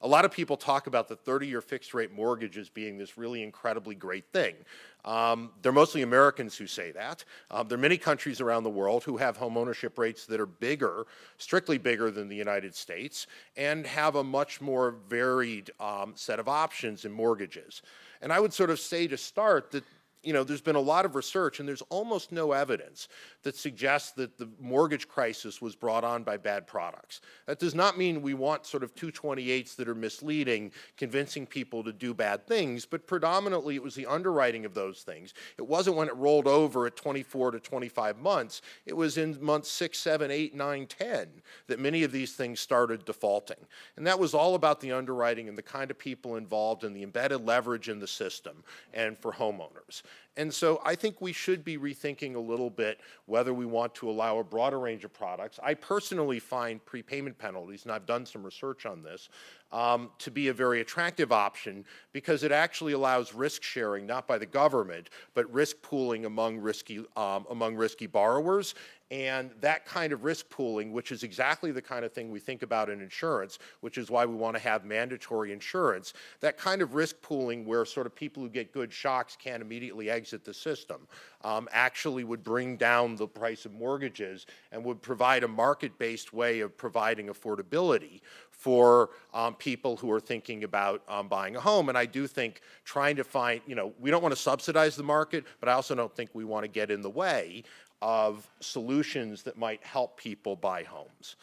a lot of people talk about the 30-year fixed rate mortgage as being this really incredibly great thing. They're mostly Americans who say that. There are many countries around the world who have home ownership rates that are bigger, strictly bigger than the United States, and have a much more varied set of options in mortgages. And I would sort of say to start that there's been a lot of research, and there's almost no evidence that suggests that the mortgage crisis was brought on by bad products. That does not mean we want sort of 228s that are misleading, convincing people to do bad things, but predominantly it was the underwriting of those things. It wasn't when it rolled over at 24 to 25 months. It was in months 6, 7, 8, 9, 10 that many of these things started defaulting. And that was all about the underwriting and the kind of people involved and the embedded leverage in the system and for homeowners. And so I think we should be rethinking a little bit whether we want to allow a broader range of products. I personally find prepayment penalties, and I've done some research on this, to be a very attractive option because it actually allows risk sharing, not by the government, but risk pooling among risky borrowers. And that kind of risk pooling, which is exactly the kind of thing we think about in insurance, which is why we want to have mandatory insurance, that kind of risk pooling where sort of people who get good shocks can't immediately exit the system, actually would bring down the price of mortgages and would provide a market-based way of providing affordability for people who are thinking about buying a home. And I do think trying to find, we don't want to subsidize the market, but I also don't think we want to get in the way of solutions that might help people buy homes.